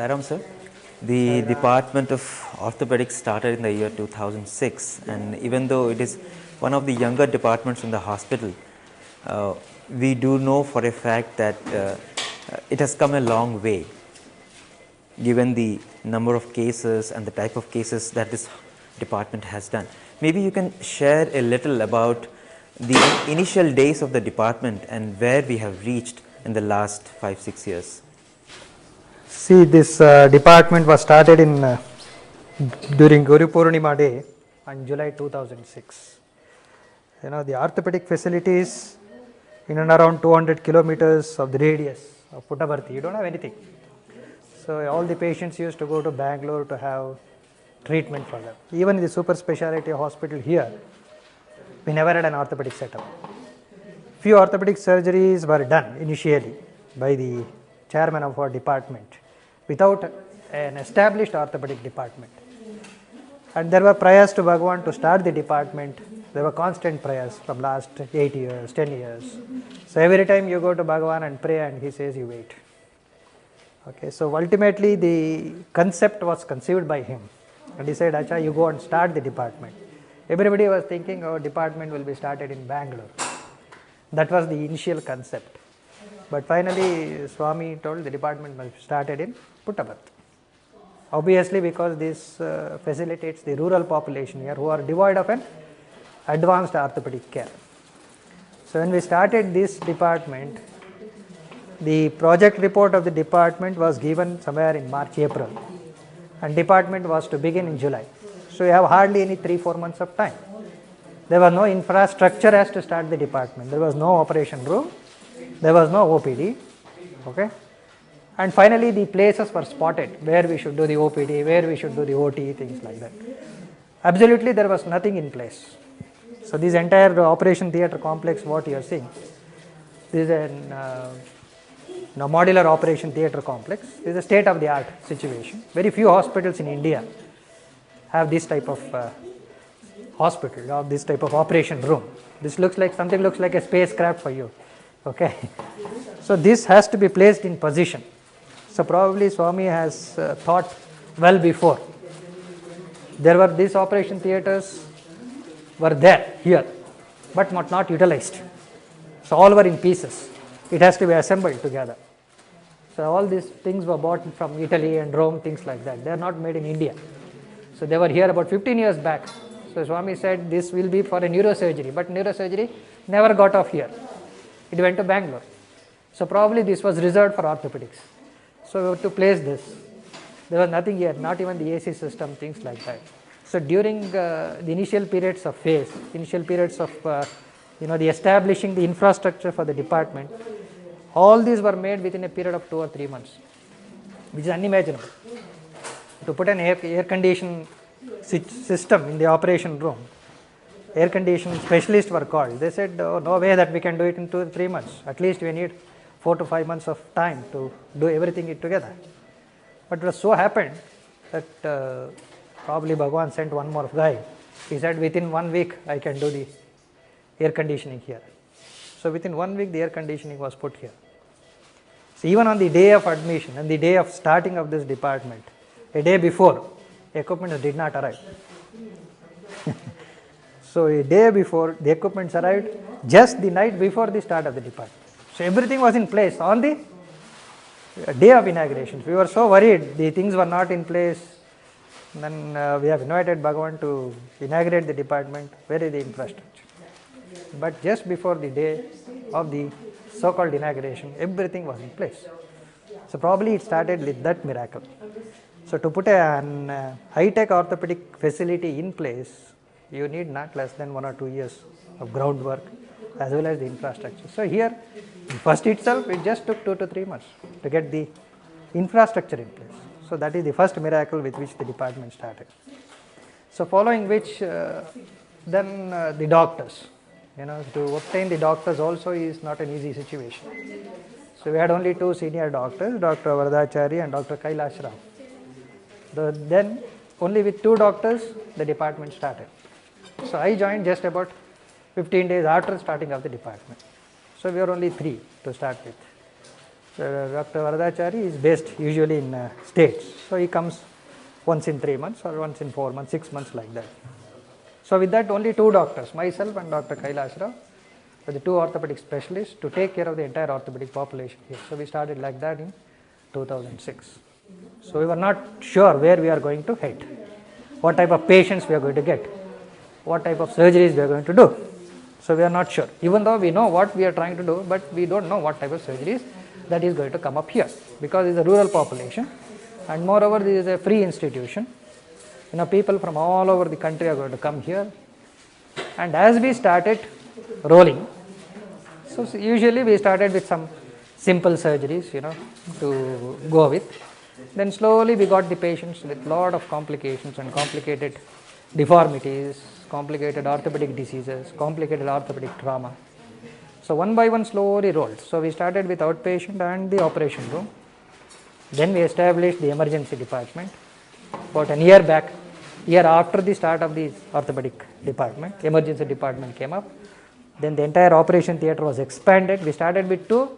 Sairam sir. The Department of Orthopaedics started in the year 2006, and even though it is one of the younger departments in the hospital, we do know for a fact that it has come a long way given the number of cases and the type of cases that this department has done. Maybe you can share a little about the initial days of the department and where we have reached in the last 5-6 years. See, this department was started in during Guru Purnima Day on July 2006. You know, the orthopedic facilities in and around 200 kilometers of the radius of Puttaparthi, you don't have anything. So all the patients used to go to Bangalore to have treatment for them. Even in the Super Speciality Hospital here, we never had an orthopedic setup. Few orthopedic surgeries were done initially by the chairman of our department without an established orthopedic department. And there were prayers to Bhagawan to start the department. There were constant prayers from last 8 years, 10 years. So every time you go to Bhagawan and pray and he says you wait. Okay, so ultimately the concept was conceived by him. And he said, Acha, you go and start the department. Everybody was thinking our department will be started in Bangalore. That was the initial concept. But finally Swami told the department must be started in Puttaparthi. Obviously because this facilitates the rural population here who are devoid of an advanced orthopedic care. So when we started this department, the project report of the department was given somewhere in March, April, and department was to begin in July. So we have hardly any 3-4 months of time. There was no infrastructure as to start the department. There was no operation room. There was no OPD. Okay. And finally the places were spotted where we should do the OPD, where we should do the OT, things like that. Absolutely there was nothing in place. So this entire operation theatre complex what you are seeing, this is a modular operation theatre complex. This is a state of the art situation. Very few hospitals in India have this type of hospital or this type of operation room. This looks like something looks like a spacecraft for you. Okay. So this has to be placed in position. So probably Swami has thought well before. There were these operation theatres were there here, but not utilized. So all were in pieces. It has to be assembled together. So all these things were bought from Italy and Rome, things like that. They are not made in India. So they were here about 15 years back. So Swami said this will be for a neurosurgery, but neurosurgery never got off here. It went to Bangalore. So probably this was reserved for orthopedics. So we have to place this. There was nothing here, not even the AC system, things like that. So during the initial periods of phase, initial periods of the establishing the infrastructure for the department, all these were made within a period of 2 or 3 months, which is unimaginable. To put an air conditioning system in the operation room, air conditioning specialists were called. They said, oh, no way that we can do it in 2 or 3 months. At least we need 4 to 5 months of time to do everything together. But it was so happened that probably Bhagawan sent one more guy. He said within 1 week I can do the air conditioning here. So within 1 week the air conditioning was put here. So even on the day of admission and the day of starting of this department, a day before, equipment did not arrive. So a day before the equipment arrived, just the night before the start of the department. So everything was in place on the day of inauguration. We were so worried the things were not in place. Then we have invited Bhagawan to inaugurate the department. Where is the infrastructure? But just before the day of the so-called inauguration, everything was in place. So probably it started with that miracle. So to put a high-tech orthopedic facility in place, you need not less than 1 or 2 years of groundwork as well as the infrastructure. So here, first itself, it just took 2 to 3 months to get the infrastructure in place. So that is the first miracle with which the department started. So following which, then the doctors. To obtain the doctors also is not an easy situation. So we had only 2 senior doctors, Dr. Vardachari and Dr. Kailash Rao. Then only with 2 doctors the department started. So I joined just about 15 days after starting of the department. So we were only 3 to start with. Dr. Varadachari is based usually in States. So he comes once in 3 months or once in 4 months, 6 months like that. So with that only 2 doctors, myself and Dr. Kailash Rao, were the 2 orthopedic specialists to take care of the entire orthopedic population here. So we started like that in 2006. So we were not sure where we are going to head, what type of patients we are going to get, what type of surgeries we are going to do. So we are not sure, even though we know what we are trying to do, but we don't know what type of surgeries that is going to come up here, because it's a rural population, and moreover this is a free institution. People from all over the country are going to come here. And as we started rolling, so usually we started with some simple surgeries, to go with. Then slowly we got the patients with lot of complications and complicated deformities, complicated orthopedic diseases, complicated orthopedic trauma. So one by one slowly rolled. So we started with outpatient and the operation room. Then we established the emergency department. About a year back, year after the start of the orthopedic department, emergency department came up. Then the entire operation theatre was expanded. We started with 2,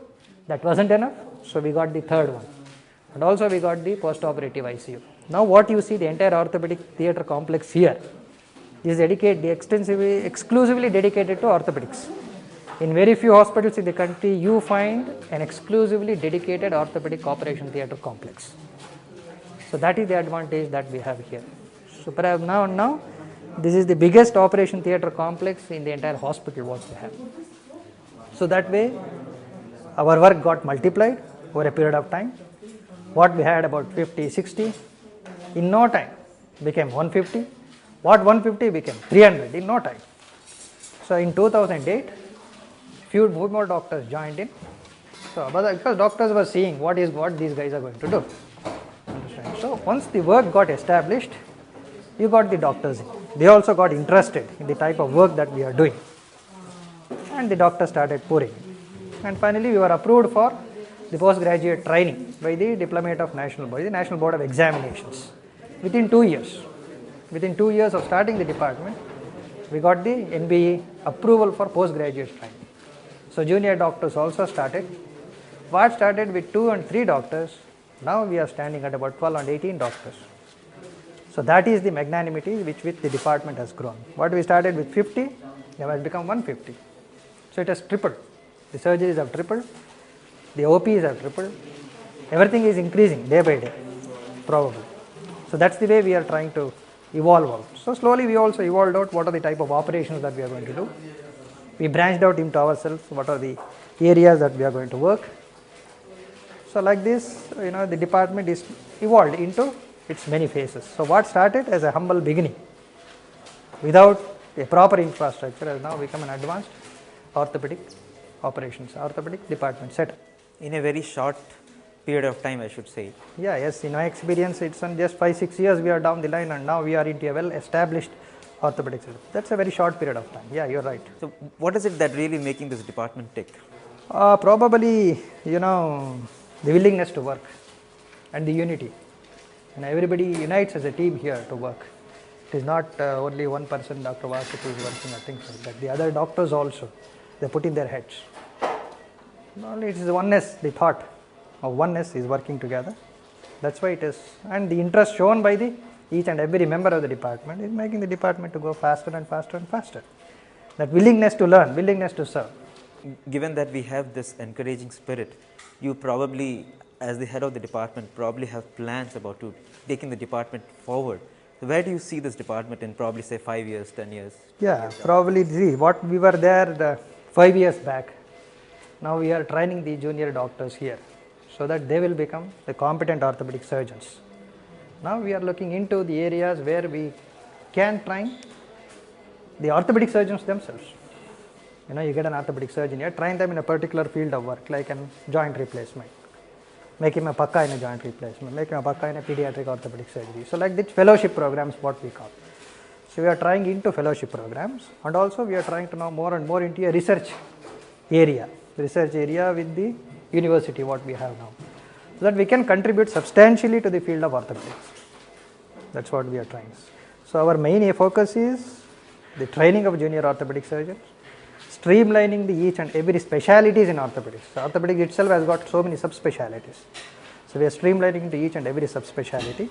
that wasn't enough, so we got the 3rd one. And also we got the post-operative ICU. Now what you see, the entire orthopedic theatre complex here is exclusively dedicated to orthopedics. In very few hospitals in the country, you find an exclusively dedicated orthopedic operation theatre complex. So that is the advantage that we have here. So perhaps now this is the biggest operation theatre complex in the entire hospital what we have. So that way our work got multiplied over a period of time. What we had about 50, 60, in no time became 150. What 150 became 300 in no time. So in 2008, few more doctors joined in. So because doctors were seeing what these guys are going to do. Understand? So once the work got established, you got the doctors in. They also got interested in the type of work that we are doing. And the doctors started pouring. And finally we were approved for the postgraduate training by the Diplomate of National Board, the National Board of Examinations. Within 2 years. Within 2 years of starting the department, we got the NBE approval for postgraduate training. So junior doctors also started. What started with 2 and 3 doctors, now we are standing at about 12 and 18 doctors. So that is the magnanimity with which the department has grown. What we started with 50, it has become 150. So it has tripled. The surgeries have tripled. The OPs have tripled. Everything is increasing day by day, probably. So that's the way we are trying to evolve out. So slowly we also evolved out what are the type of operations that we are going to do. We branched out into ourselves what are the areas that we are going to work. So like this, the department is evolved into its many phases. So what started as a humble beginning without a proper infrastructure has now become an advanced orthopedic department setup. In a very short period of time, I should say. Yeah, yes, in my experience, it's in just 5-6 years we are down the line, and now we are into a well-established orthopedic setup. That's a very short period of time. Yeah, you're right. So what is it that really making this department tick? Probably, the willingness to work and the unity. Everybody unites as a team here to work. It is not only one person, Dr. Vasuki, is working or things like that. The other doctors also, they put in their heads. Only it is oneness, the thought of oneness is working together. That's why it is. And the interest shown by each and every member of the department is making the department to go faster and faster and faster. That willingness to learn, willingness to serve. Given that we have this encouraging spirit, you probably, as the head of the department, probably have plans about taking the department forward. So where do you see this department in probably say 5 years, 10 years? Yeah, probably see what we were there 5 years back. Now we are training the junior doctors here so that they will become the competent orthopedic surgeons. Now we are looking into the areas where we can train the orthopedic surgeons themselves. You get an orthopedic surgeon here, train them in a particular field of work like a joint replacement. Make him a pakka in a joint replacement, make him a pakka in a pediatric orthopedic surgery. So like this fellowship programs what we call. So we are trying into fellowship programs, and also we are trying to now more and more into a research area with the university what we have now. So that we can contribute substantially to the field of orthopedics. That's what we are trying. So our main focus is the training of junior orthopedic surgeons, streamlining the each and every specialities in orthopedics. So orthopedics itself has got so many subspecialties. So we are streamlining to each and every subspecialty,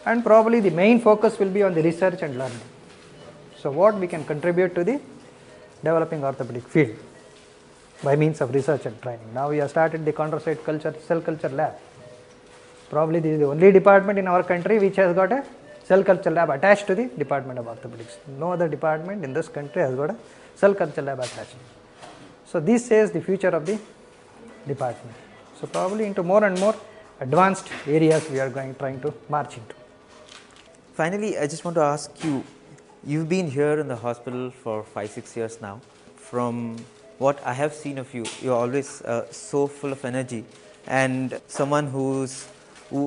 and probably the main focus will be on the research and learning. So what we can contribute to the developing orthopedic field by means of research and training. Now we have started the chondrocyte culture, cell culture lab. Probably this is the only department in our country which has got a cell culture lab attached to the Department of Orthopedics. No other department in this country has got a cell culture lab attached. So this says the future of the department. So probably into more and more advanced areas we are trying to march into. Finally, I just want to ask you, you've been here in the hospital for 5-6 years now. From what I have seen of you, you're always so full of energy and someone who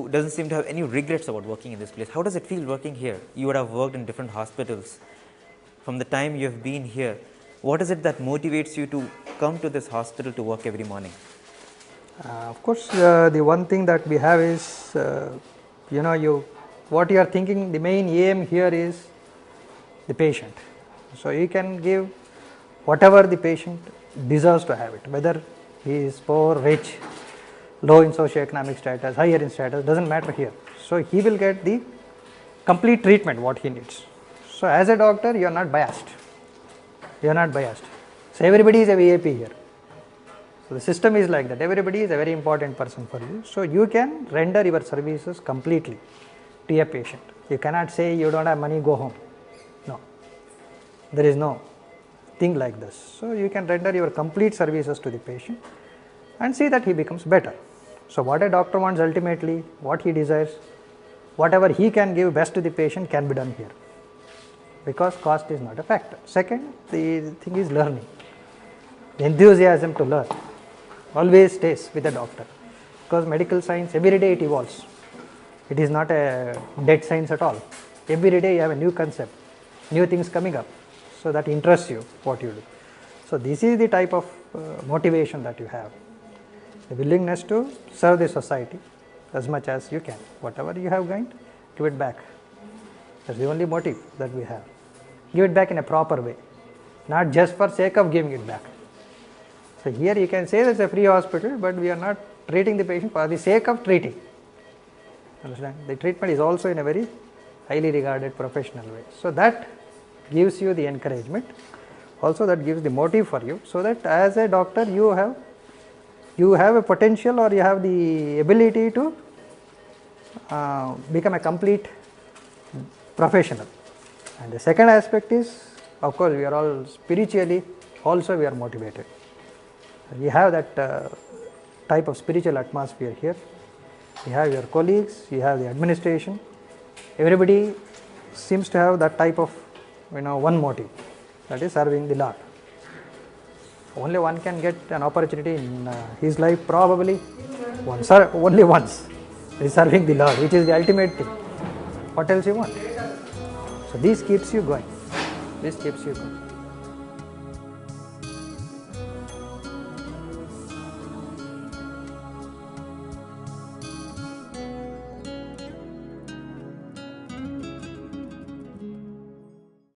doesn't seem to have any regrets about working in this place. How does it feel working here? You would have worked in different hospitals. From the time you have been here, what is it that motivates you to come to this hospital to work every morning? Of course, the one thing that we have is, what you are thinking, the main aim here is the patient. So you can give whatever the patient deserves to have it, whether he is poor, rich, low in socioeconomic status, higher in status, doesn't matter here. So he will get the complete treatment what he needs. So as a doctor, you are not biased. You are not biased. So everybody is a VIP here. So the system is like that. Everybody is a very important person for you. So you can render your services completely to a patient. You cannot say you don't have money, go home. No. There is no thing like this. So you can render your complete services to the patient and see that he becomes better. So what a doctor wants ultimately, what he desires, whatever he can give best to the patient can be done here, because cost is not a factor. Second, the thing is learning. The enthusiasm to learn always stays with a doctor, because medical science every day it evolves. It is not a dead science at all. Every day you have a new concept, new things coming up, so that interests you what you do. So this is the type of motivation that you have, the willingness to serve the society as much as you can. Whatever you have gained, give it back. That's the only motive that we have. Give it back in a proper way, not just for sake of giving it back. So here you can say that it's a free hospital, but we are not treating the patient for the sake of treating. Understand? The treatment is also in a very highly regarded professional way. So that gives you the encouragement. Also that gives the motive for you, so that as a doctor you have a potential, or you have the ability to become a complete professional. And the second aspect is, of course, we are all spiritually also we are motivated. We have that type of spiritual atmosphere here. You have your colleagues, you have the administration. Everybody seems to have that type of one motive, that is serving the Lord. Only one can get an opportunity in his life, probably only once, is serving the Lord, which is the ultimate thing. What else you want? So this keeps you going. This keeps you going.